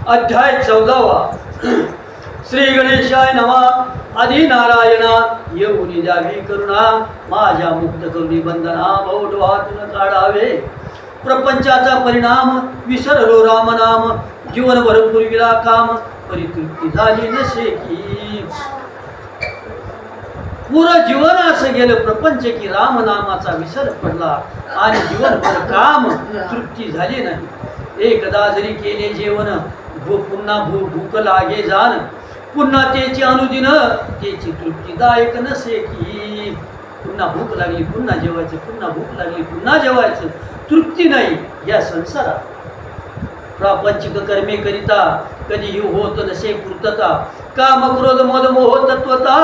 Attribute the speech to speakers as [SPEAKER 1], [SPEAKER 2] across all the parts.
[SPEAKER 1] अध्याय 14 श्री गणेशाय नमः। आदि नारायणा येऊनी द्यावी करुणा, माझ्या मुक्त करुणी बंधना बहुडवातून काढावे। प्रपंचाचा परिणाम विसरलो रामनाम, जीवन भरपूर विला काम परितृप्ती झाली नसे की। पुरं जीवन असं गेलं प्रपंच की रामनामाचा विसर पडला आणि जीवनभर काम तृप्ती झाली नाही। एकदा जरी केले जेवण पुन्हा भूक लागे जाण, पुन्हा त्याची अनुदिन त्याची तृप्तीदायक नसे की। पुन्हा भूक लागली पुन्हा जेवायचं, पुन्हा भूक लागली पुन्हा जेवायचं, तृप्ती नाही या संसारात। प्रापंचिक कर्मे करिता कधीही होत नसे पूर्तता, काम क्रोध मद मोह तत्वता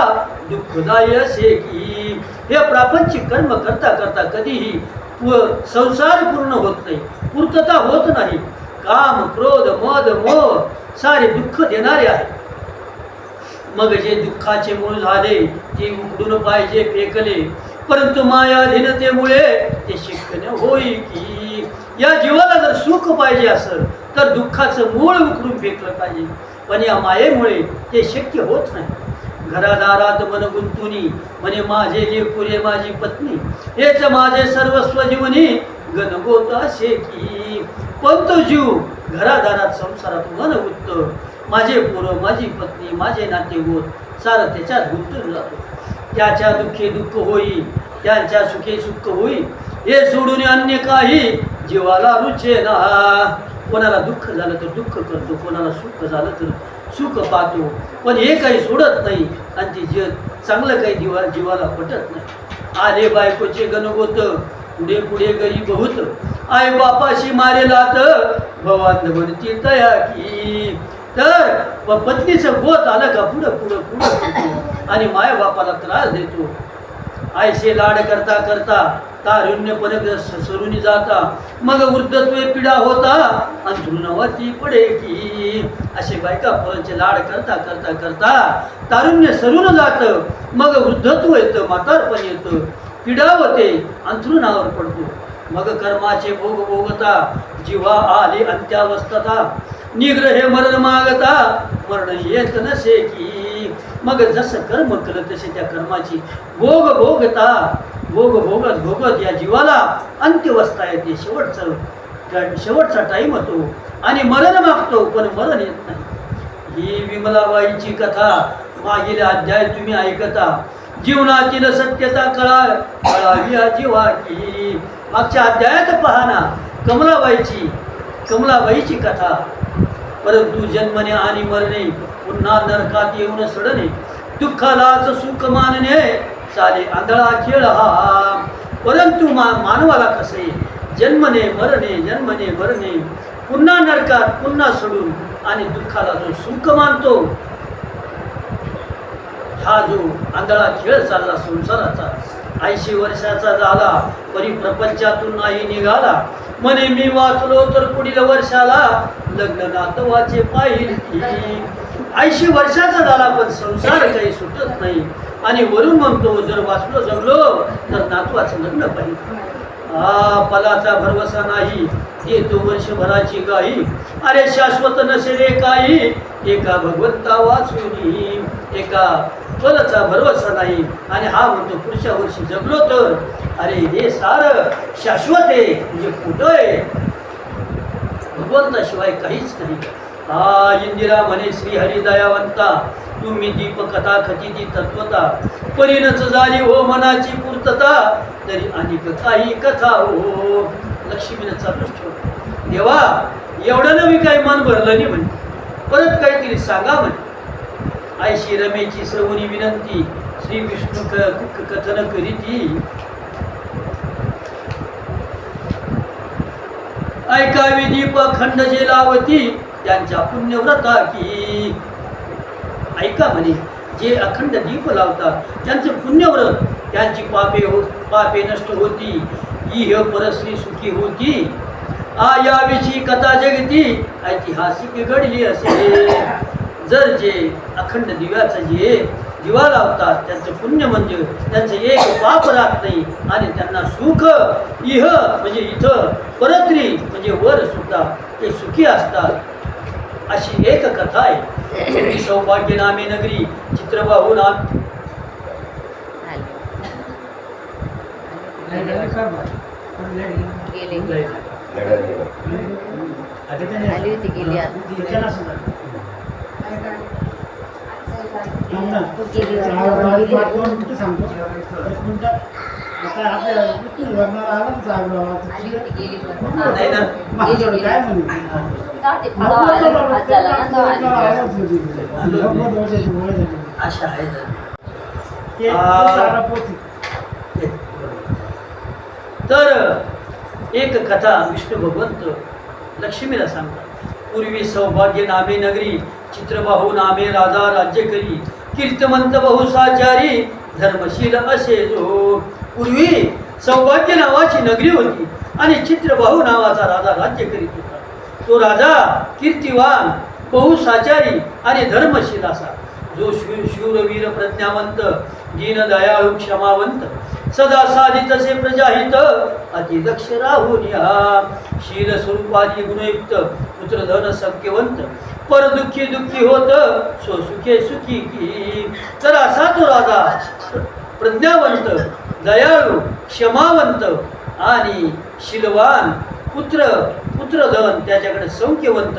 [SPEAKER 1] दुःखदायी असे की। हे प्रापंचिक कर्म करता करता कधीही संसार पूर्ण होत नाही, पूर्तता होत नाही। काम क्रोध मद मोह सारे दुःख देणारे आहे। मग जे दुःखाचे मूळ झाले ते उकडून पाहिजे फेकले, परंतु मायाधीनतेमुळे ते शिकणे होई की। या जीवाला जर सुख पाहिजे असेल तर दुःखाचं मूळ उकडून फेकलं पाहिजे, पण या मायेमुळे ते शक्य होत नाही। घरादारात मन गुंतुनी म्हणे माझे लेकुरे माझी पत्नी, हेच माझे सर्वस्व जीवनी गणगोत असे की। पण तो जीव घरादारात संसारात मन गुंत, माझे पोरं माझी पत्नी माझे नातेगोत सारं त्याच्यात गुंतून जातो। त्याच्या दुःखे दुःख होई, त्यांच्या सुखे सुख होई, हे सोडून अन्य काही जीवाला रुचे ना। कोणाला दुःख झालं तर दुःख करतो, कोणाला सुख झालं तर सुख पाहतो, पण हे काही सोडत नाही आणि ते चांगलं काही जीवाला पटत नाही। आले बायकोचे गणगोत, पुढे पुढे गरीब होत, आई बापाशी मारे लात भवान बनती तया की। तर पत्नीचं गोत आलं का पुढं पुढं पुढं आणि माय बापाला त्रास देतो। आईचे लाड करता करता तारुण्यपणे सरुनी जाता, मग वृद्धत्वे पिढा होता अंथरुणावरती पडे की। असे बायका पोरांचे लाड करता करता करता तारुण्य सरून जातं, मग वृद्धत्व येतं, म्हातारपण येतं, पिढा होते, अंथरुणावर पडतो। मग कर्माचे भोग भोगता जीवा आली अंत्यावस्थता, निग्रहे मरण मागता मरण येत नसे की। मग जसं कर्म केलं तसे त्या कर्माची भोग भोगता भोग भोगत भोगत या जीवाला अंत्यवस्था येते, शेवटचा टाईम होतो आणि मरण मागतो पण मरण येत नाही। ही विमलाबाईची कथा मागील अध्याय तुम्ही ऐकता, जीवनातील सत्यता कळावी या जीवा की। मागच्या अध्यायात पहा ना कमलाबाईची कथा। परंतु जन्मने आणि मरणे, पुन्हा नरकात येऊन सडणे, दुःखालाच सुख मानणे चाले आंधळा खेळ हा। परंतु मानवाला कसे जन्मने मरणे, पुन्हा नरकात पुन्हा सोडून आणि दुःखाला जो सुख मानतो, हा जो आंधळा खेळ चालला संसाराचा। 80 वर्षाचा झाला परी प्रपंचातून नाही निघाला, म्हणे मी वाचलो तर पुढील वर्षाला लग्न नातवाचे पाहिल की। 80 वर्षाचा झाला पण संसार काही सुटत नाही आणि वरून म्हणतो जर वाचलो जगलो तर नातवाचं लग्न पाहिजे। पलाचा भरवसा नाही देतो वर्षभराची गाई, अरे शाश्वत नसे रे काही एका भगवंता वाचुनी। एका पलाचा भरवसा नाही आणि हा म्हणतो पुढच्या वर्षी जगलो तर, अरे हे सारं शाश्वत आहे म्हणजे कुठं आहे, भगवंताशिवाय काहीच नाही। इंदिरा म्हणे श्रीहरी दयावंता, तुम्ही दीप कथा खचिती तत्वता, परिणच झाली हो मनाची पूर्तता, तरी अनेक काही कथा हो। लक्ष्मीनं चालूच ठेवलं, देवा एवढं नवी काही मन भरलं नाही म्हणे, परत काहीतरी सांगा म्हणे। आईशी रमेची श्रवणी विनंती, श्री विष्णू कथन करीती, ऐकावी दीप खंड जे लावती त्यांच्या पुण्यव्रता की। ऐका म्हणे जे अखंड दीप लावतात त्यांचे पुण्यव्रत, त्यांची पापे नष्ट होती, इह परश्री सुखी होती। याविषयी कथा जगती ऐतिहासिक घडली असे। जर जे अखंड दिव्याचं जे दिवा लावतात त्यांचं पुण्य म्हणजे त्यांचं एक पाप राहत नाही आणि त्यांना सुख इह म्हणजे इथं, परत्री म्हणजे वर सुद्धा ते सुखी असतात। अशी एक कथा आहे. सौभाग्य नामे नगरी चित्रबाहू नाम अशा आहे. तर एक कथा विष्णू भगवंत लक्ष्मीला सांगतात. पूर्वी सौभाग्य नामे नगरी चित्रबाहू नामे राजा राज्य करी कीर्तमंत बहुसाचारी धर्मशील असे जो. पूर्वी सौभाग्य नावाची नगरी होती आणि चित्रबाहू नावाचा राजा राज्य करीत होता. तो राजा कीर्तिवान बहुसाचारी आणि धर्मशील असा. जो शूरवीर प्रज्ञावंत दीनदयाळू क्षमावंत सदा साधित असे प्रजाहित अतिदक्ष राहून या. शील स्वरूपादी गुणयुक्त पुत्रधन सख्यवंत पर दुःखी दुःखी होत सो सुखे सुखी की. तर असा तो राजा प्रज्ञावंत दयाळू क्षमावंत आणि शीलवान पुत्रधन त्याच्याकडे सौख्यवंत.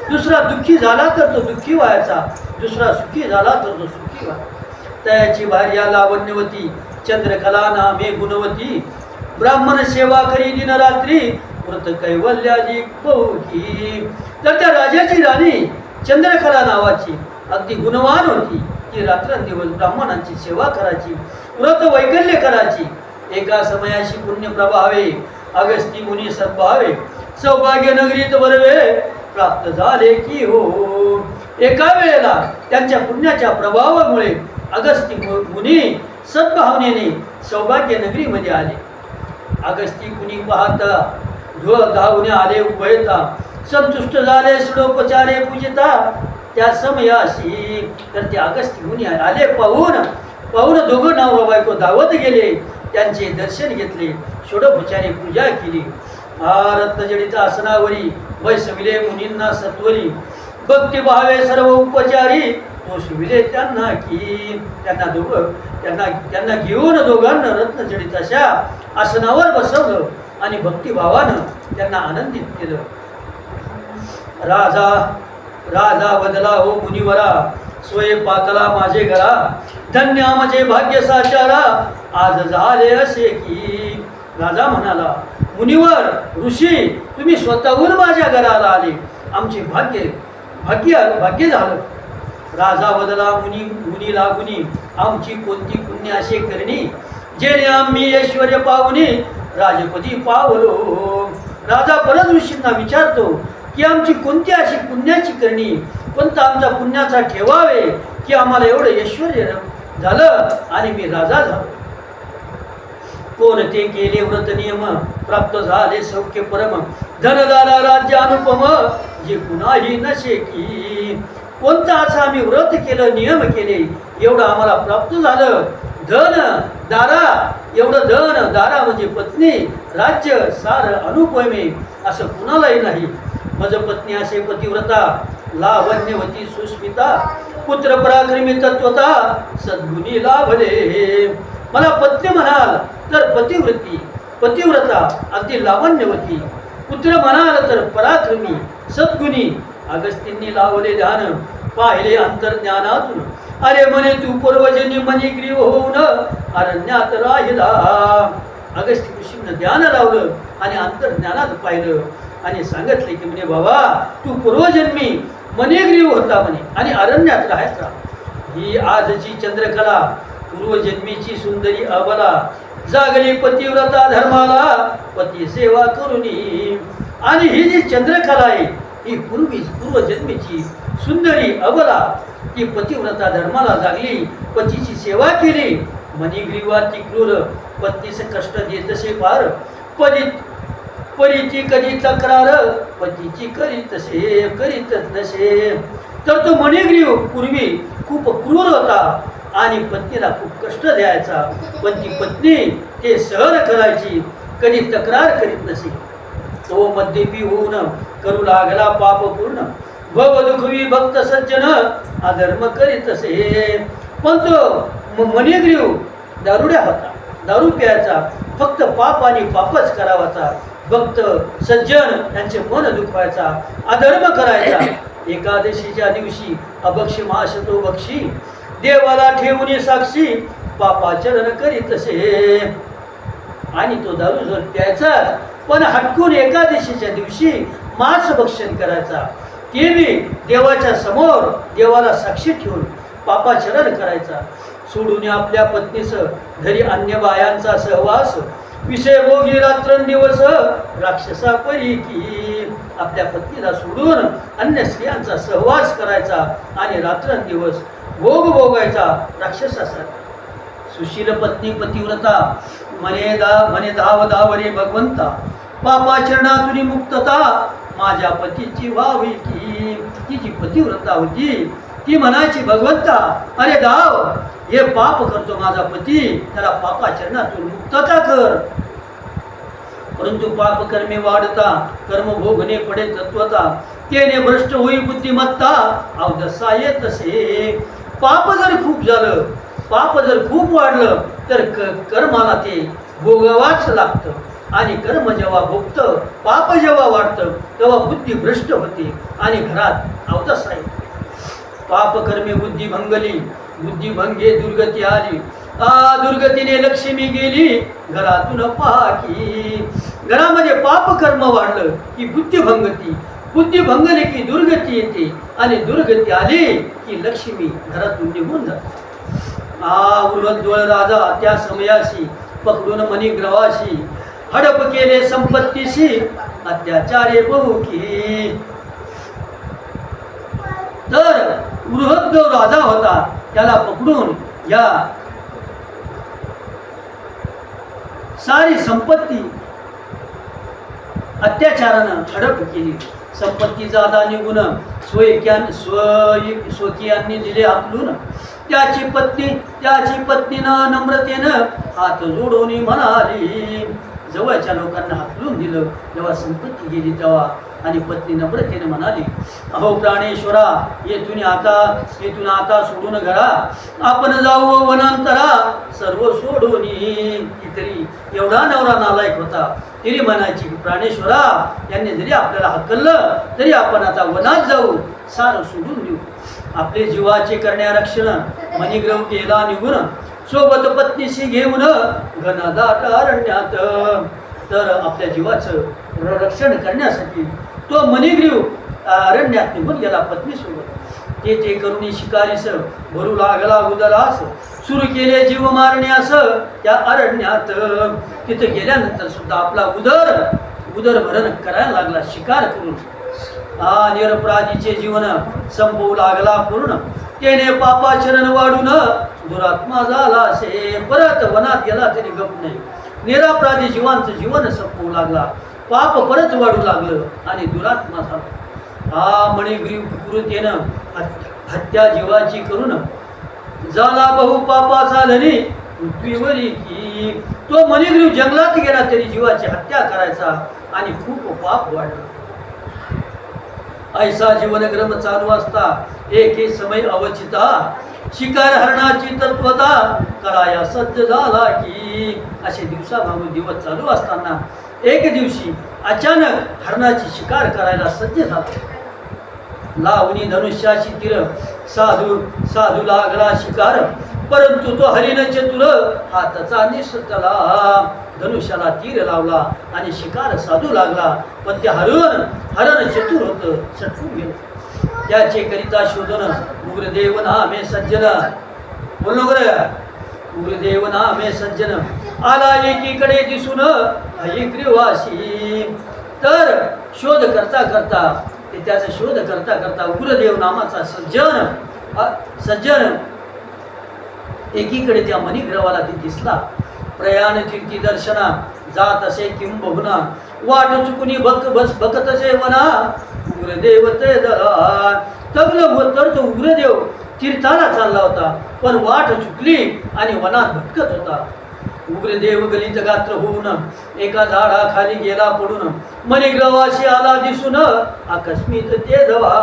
[SPEAKER 1] दुसरा दुःखी झाला तर तो दुःखी व्हायचा, दुसरा सुखी झाला तर तो सुखी व्हायचा. त्याची भार्या लावण्यवती चंद्रकला नामे गुणवती ब्राह्मण सेवा करी दिन रात्री व्रत कैवल्यादी बहुकी. तर त्या राजाची राणी चंद्रकला नावाची अगदी गुणवान होती. ती रात्रंदिवस ब्राह्मणांची सेवा करायची, व्रत वैकल्य करायची. एका समयाशी पुण्य प्रभावे अगस्ती मुनी सद्भावे सौभाग्य नगरीत बरवे प्राप्त झाले की हो. एका वेळेला त्यांच्या पुण्याच्या प्रभावामुळे अगस्ती मुनी सद्भावनेने सौभाग्य नगरीमध्ये आले. अगस्ती मुनी पाहता धावणे आले उभयता संतुष्ट झाले षडोपचारे पूजिता. त्या समयाशी तर ते अगस्ती मुनी आले. पाहून दोघं नवरा बायको धावत गेले, त्यांचे दर्शन घेतले, षोडोपचारे पूजा केली. रत्नजडित आसनावरी वैसविले मुनींना सत्वरी भक्तिभावे सर्व उपचारी पोषविले त्यांना की. त्यांना घेऊन दोघांना रत्नजडित अशा आसनावर बसवलं आणि भक्तिभावानं त्यांना आनंदित केलं. राजा बदला हो मुनिवरा सोये पातला माझे घरा धन्य माझे भाग्य साचारा आज झाले असे की. राजा म्हणाला, मुनिवर ऋषी तुम्ही स्वतःहून माझ्या घराला आले, आमचे भाग्य झालं. राजा बदला मुनी लागुनी आमची कोणती पुण्य असे करणी जेणे आम्ही ऐश्वर्य पाहुनी राजपदी पावलो. राजा परत ऋषींना विचारतो की आमची कोणती अशी पुण्याची करणी, कोणता आमचा पुण्याचा ठेवावे की आम्हाला एवढं ऐश्वर्य झालं आणि मी राजा झालो. कोणते केले व्रत नियम प्राप्त झाले सौख्य परम धनदारा राज्य अनुपम जे कुणाही नसे की. कोणता असा आम्ही व्रत केलं, नियम केले, एवढं आम्हाला प्राप्त झालं. एवढं धन दारा म्हणजे पत्नी राज्य सार अनुपमे असं कुणालाही नाही. मज पत्नी असे पतिव्रता लावण्यवती सुस्मिता पुत्र पराक्रमी तत्वता सद्गुणी लाभले. मला पत्नी म्हणाल तर पतिव्रता अगदी लावण्यवती, पुत्र म्हणाल तर पराक्रमी सद्गुणी. अगस्तींनी लावले ध्यान पाहिले अंतर्ज्ञानातून अरे म्हणे तू पूर्वजन्य मणिग्रीव होऊन अरण्यात राहिला. अगस्ती ऋषींना ध्यान लावलं आणि अंतर्ज्ञानात पाहिलं आणि सांगितले की म्हणे बाबा तू पूर्वजन्मी मणिग्रीव होता म्हणे आणि अरण्यात राहायचा. ही आजची चंद्रकला पूर्वजन्मीची सुंदरी अबला जागली पतिव्रता धर्माला पती सेवा करुनी. आणि ही जी चंद्रकला आहे ही पूर्वजन्मीची सुंदरी अबला ती पतिव्रता धर्माला जागली, पतीची सेवा केली. मणिग्रीवा ती क्रूर पत्नीचे कष्ट देतसे पार परीची कधी तक्रार पतीची करीतच नसे. तर तो मणिग्रीव पूर्वी खूप क्रूर होता आणि पत्नीला खूप कष्ट द्यायचा, पण ती पत्नी ते सहन करायची, कधी तक्रार करीत नसे. तो मद्यपी होऊन करू लागला पाप पूर्ण भव दुखवी भक्त सज्जन अधर्म करीत असे. पण तो मणिग्रीव दारुड्या होता, दारू प्यायचा, फक्त पाप आणि पापच करावाचा. भक्त सज्जन यांचे मन दुखवायचा, अधर्म करायचा. एकादशीच्या दिवशी अभक्ष माश तो बक्षी, देवाला ठेवून साक्षी पापाचरण करीत असे. आणि तो दारू जर प्यायचा, पण हटकून एकादशीच्या दिवशी मांस भक्षण करायचा, ते बी देवाच्या समोर, देवाला साक्षी ठेवून पापाचरण करायचा. सोडून आपल्या पत्नीस घरी अन्य बायांचा सहवास, विषय भोगी रात्रंदिवस राक्षसा परी की. आपल्या पत्नीला सोडून अन्य स्त्रियांचा सहवास करायचा आणि रात्रंदिवस भोग भोगायचा राक्षसासारखा. सुशील पत्नी पतिव्रता म्हणे धाव धाव रे भगवंता, पापाचरणातून मुक्तता माझ्या पतीची व्हावी की. ती जी पतिव्रता होती ती म्हणायची, भगवंता अरे धाव, हे पाप करतो माझा पती, त्याला पापाचरणातून मुक्तता कर. परंतु पाप कर्मे वाढता, कर्म भोगणे पडे तत्वता, तेने भ्रष्ट होई बुद्धिमत्ता, अवदसा येत असे. पाप जर खूप झालं, पाप जर खूप वाढलं तर कर्माला ते भोगावाच लागतं. आणि कर्म जेव्हा भोगतं, पाप जेव्हा वाढतं, तेव्हा बुद्धी भ्रष्ट होते आणि घरात अवदसा येते. पाप कर्मे बुद्धी भंगली, बुद्धी भंगे दुर्गती आली, दुर्गतीने लक्ष्मी गेली घरातून पाकी. घरामध्ये पाप कर्म वाढलं की बुद्धी भंगती, बुद्धी भंगली की दुर्गती येते, आणि दुर्गती आली की लक्ष्मी घरातून निघून जाते. उर्वद्वळ राजा त्या समयाशी पकडून मणिग्रवाशी, हडप केले संपत्तीशी अत्याचारे बहु की. तर उर्वद्वळ राजा होता, त्याला पकडून या सारी संपत्ती अत्याचारानं हडप केली. संपत्तीचा आदा निघून स्वकीयांनी दिले हाकलून. त्याची पत्नीनं नम्रतेनं हात जोडून म्हणाली. जवळच्या लोकांना हाकलून दिलं जेव्हा संपत्ती गेली तेव्हा, आणि पत्नी नम्रतेने म्हणाली, अहो प्राणेश्वरा, येथून आता सोडून घरा, आपण जाऊ वनांतरा सर्व सोडून. तरी एवढा नवरा नालायक होता, तरी म्हणायची की प्राणेश्वरा, यांनी जरी आपल्याला हाकललं तरी आपण आता वनात जाऊ, सारं सोडून देऊ. आपले जीवाचे करण्या रक्षण मणिग्रह गेला निघून, सोबत पत्नीशी घेऊन घनदाट अरण्यात. तर आपल्या जीवाचं रक्षण करण्यासाठी तो मणिग्रीव अरण्यात निघून गेला पत्नीसोबत. ते करुणी शिकारीस भरू लागला उदरास, सुरू केले जीव मारण्यास त्या अरण्यात. तिथे गेल्यानंतर सुद्धा आपला उदर भरण करायला लागला शिकार करून. निरपराधीचे जीवन संपवू लागला पूर्ण, त्याने पापाचरण वाढून दुरात्मा झाला असे. परत वनात गेला तरी गप नाही, निरपराधी जीवांचं जीवन संपवू लागला, पाप परत वाढू लागलं आणि दुरात्मा झाला. मणिग्रीव कृतीनं हत्या जीवाची करून झाला बहु पापाचा धनी पृथ्वीवरी की. तो मणिग्रीव जंगलात गेला तरी जीवाची हत्या करायचा आणि खूप पाप वाढलं. ऐसा जीवनक्रम चालू असता एक समय अवचिता, शिकार हरणाची तत्वता कराया सज्ज झाला की. असे दिवसाभाऊ दिवस चालू असताना एक दिवशी अचानक हरणाची शिकार करायला सज्ज झाला. लावणी धनुष्याची तीर साधू लागला शिकार, परंतु तो हरिण चतुर हाताचा निसटला. धनुष्याला तीर लावला आणि शिकार साधू लागला, पण ते हरण चतुर होतं, सटकून गेलं. त्याचे करिता शोधन उग्रदेव नामे सज्जन, बोललो उग्रदेव नामे सज्जन आला एकीकडे दिसून हयग्रीवासी. तर शोध करता त्याचा शोध करता उग्रदेव नामाचा सज्जन एकीकडे त्या मणिग्रवाला ती दिसला. प्रयाण कीर्ती दर्शना जात असे किंबहुना, वाट चुकुनी बकत असे वना उग्रदेव ते दरा. तर तो उग्रदेव तीर्थाला चालला होता, पण वाट चुकली आणि वनात भटकत होता. उग्रदेव गलित गात्र होऊन एका झाडाखाली गेला पडून मणिग्रवाशी आला दिसून आकस्मित ते धवा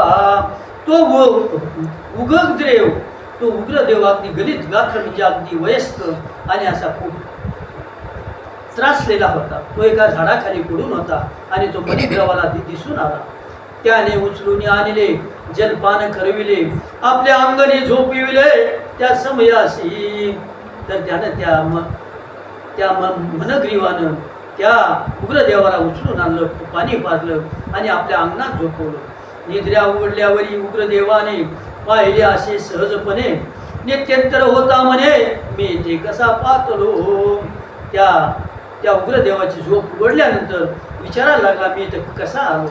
[SPEAKER 1] तो उग्रदेव तो उग्रदेव अगदी गलित गात्र म्हणजे अगदी वयस्क आणि असा खूप त्रासलेला होता. तो एका झाडाखाली पडून होता आणि तो मणिग्रवाला दिसून आला. त्याने उचलून आणले, जलपान करविले, आपल्या अंगणी झोपविले त्या समयासी. तर त्यानं त्या मनग्रीवानं त्या उग्रदेवाला उचलून आणलं, पाणी पाजलं आणि आपल्या अंगणात झोपवलं. निद्र्या उघडल्यावरी उग्रदेवाने पाहिले असे सहजपणे, नित्यंतर होता म्हणे मी ते कसा पातलो. त्या उग्रदेवाची झोप उघडल्यानंतर विचारायला लागला मी इथं कसा आलो.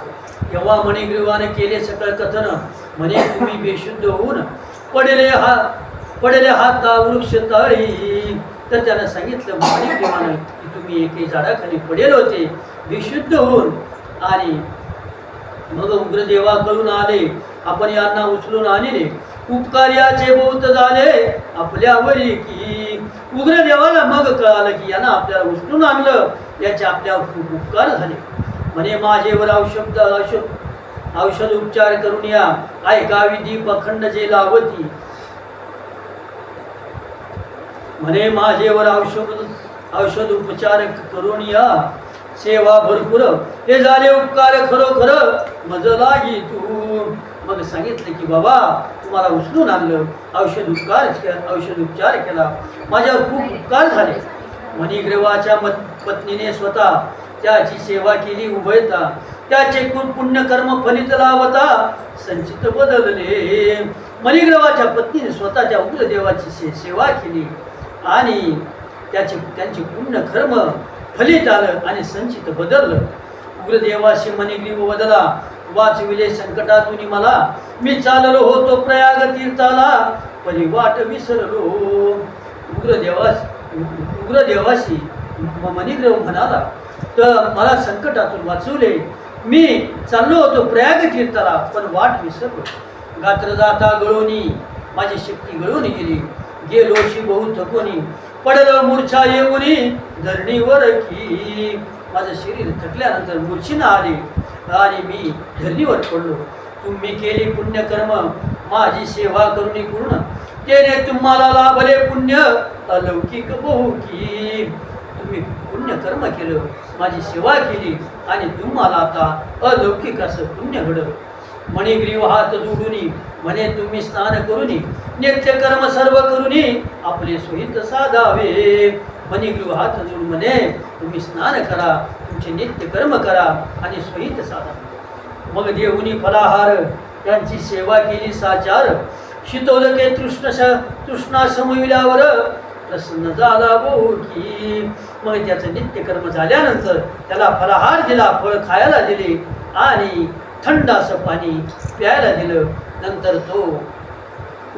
[SPEAKER 1] तेव्हा मणिग्रीवाने केले सकळ कथन म्हणे तुम्ही बेशुद्ध होऊन पडले हात वृक्ष तळी. तर त्यानं सांगितलं मणिग्रीवानं की तुम्ही एके झाडाखाली पडेल होते बेशुद्ध होऊन आणि मग उग्रदेवाकडून आले, आपण यांना उचलून आणले, उपकार्याचे बहुत झाले आपल्यावरी. की उग्रदेवाला मग कळालं की यांना आपल्याला उचलून आणलं, याचे आपल्यावर खूप उपकार झाले. म्हणे माझेवर औषध उपचार करून या ऐकावी दीप अखंड जे लावती. म्हणे माझेवर औषध उपचार करून या सेवा भरपूर हे झाले उपकार खरोखर मज लागी तू. मग सांगितलं की बाबा तुम्हाला उचलून आणलं, औषध उपचार केला, माझ्यावर खूप उपकार झाले. मणिग्रीवाच्या पत्नीने स्वतः त्याची सेवा केली उभयता, त्याचे पुण्यकर्म फलित लावता संचित बदलले. मणिग्रीवाच्या पत्नीने स्वतःच्या उग्रदेवाची सेवा केली आणि त्यांचे पुण्यकर्म फलित आलं आणि संचित बदललं. उग्रदेवाशी मणिग्रीव बदला वाचविले संकटातून मला, मी चाललो होतो प्रयाग तीर्थाला परी वाट विसरलो. उग्रदेवाशी मणिग्रीव म्हणाला तर मला संकटातून वाचवले, मी चाललो होतो प्रयाग तीर्थाला पण वाट विसरलो. गात्र जाता गळोनी माझी शक्ती गळून गेली, गेलोशी बहु थकोनी पडलं मूर्छा येऊनी धरणीवर. की माझं शरीर थकल्यानंतर मूर्छिना आली आणि मी धरणीवर पडलो. तुम्ही केली पुण्यकर्म माझी सेवा करुणी पूर्ण, त्याने तुम्हाला लाभले पुण्य अलौकिक बहु. की तुम्ही पुण्यकर्म केलं, माझी सेवा केली आणि तुम्हाला आता अलौकिक असं पुण्य घडलं. मणिग्रीव हात जोडूनी म्हणे तुम्ही स्नान करुनी नित्यकर्म सर्व करुनी आपले सोहित साधावे. मणिग्रीव हात जोडून म्हणे तुम्ही स्नान करा, तुमचे नित्यकर्म करा आणि सोहित साधा. मग देऊनी फलाहार त्यांची सेवा केली साचार, शीतोदके तृष्णा समविल्यावर प्रसन्न झाला बहु. की मग त्याचं नित्यकर्म झाल्यानंतर त्याला फलाहार दिला, फळ खायला दिले आणि थंड असं पाणी प्यायला दिलं. नंतर तो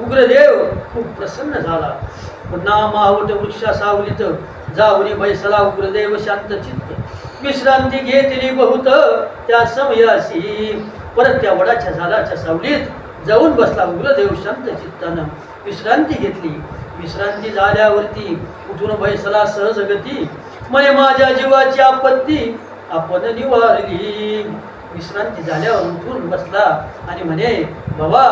[SPEAKER 1] उग्रदेव खूप प्रसन्न झाला. पुन्हा मावट वृक्षा सावलीत जाऊन बैसला उग्रदेव शांत चित्त, विश्रांती घेतली बहुत त्या समयासी. परत त्या वडाच्या झाडाच्या सावलीत जाऊन बसला उग्रदेव शांत चित्तानं, विश्रांती घेतली. विश्रांती झाल्यावरती उठून बैसला सहज गती, म्हणे माझ्या जीवाची आपत्ती आपण निवारली. विश्रांती झाल्यावर उठून बसला आणि म्हणे बाबा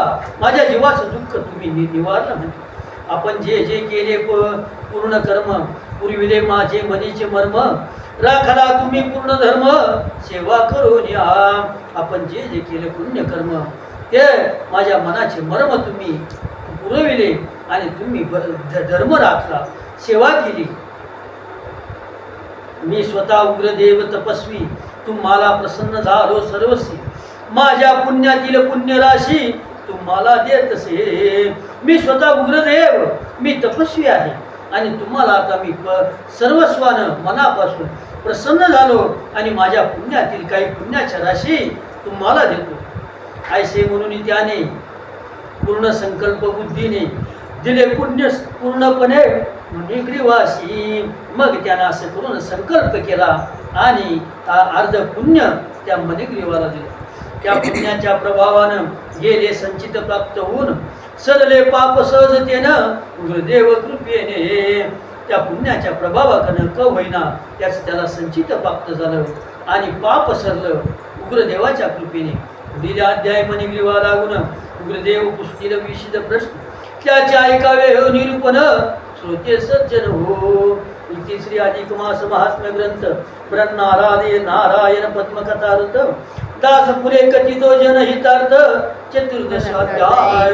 [SPEAKER 1] माझ्या जीवाचं दुःख तुम्ही निवारलं. म्हणजे आपण जे जे केले पूर्ण कर्म पुरविले माझे मनीचे मर्म, राखला तुम्ही पूर्ण धर्म सेवा करून या. आपण जे जे केले पुण्यकर्म ते माझ्या मनाचे मर्म तुम्ही पुरविले आणि तुम्ही धर्म राखला, सेवा केली. मी स्वतः उग्रदेव तपस्वी, तुम्हाला प्रसन्न झालो सर्वस्वी, माझ्या पुण्यातील पुण्यराशी तुम्हाला देतसे. मी स्वतः उग्रदेव, मी तपस्वी आहे आणि तुम्हाला आता मी सर्वस्वानं मनापासून प्रसन्न झालो आणि माझ्या पुण्यातील काही पुण्याच्या राशी तुम्हाला देतो. ऐसे म्हणून त्याने पूर्ण संकल्प बुद्धीने दिले पुण्य पूर्णपणे मणिग्रीवासी. मग त्यानं असं करून संकल्प केला आणि अर्ध पुण्य त्या मणिग्रीवाला दिलं. त्या पुण्याच्या प्रभावानं गेले संचित प्राप्त होऊन सदले पाप सहजतेनं उग्रदेव कृपेने. त्या पुण्याच्या प्रभावाकडनं क होईना त्याचं त्याला संचित प्राप्त झालं आणि पाप सरलं उग्रदेवाच्या कृपेने. पुढील अध्याय मणिग्रीवा लागून उग्रदेव पुसतील विशिद प्रश्न त्याच्या ऐकावे हो निरूपण श्रोते सज्जन हो. इति श्री अधिक मास महात्म्य ग्रंथ ब्रह्मनारायण नारायण पद्मकथार्थ दास पुरे कथितो जनहितार्थ चतुर्दश अध्याय.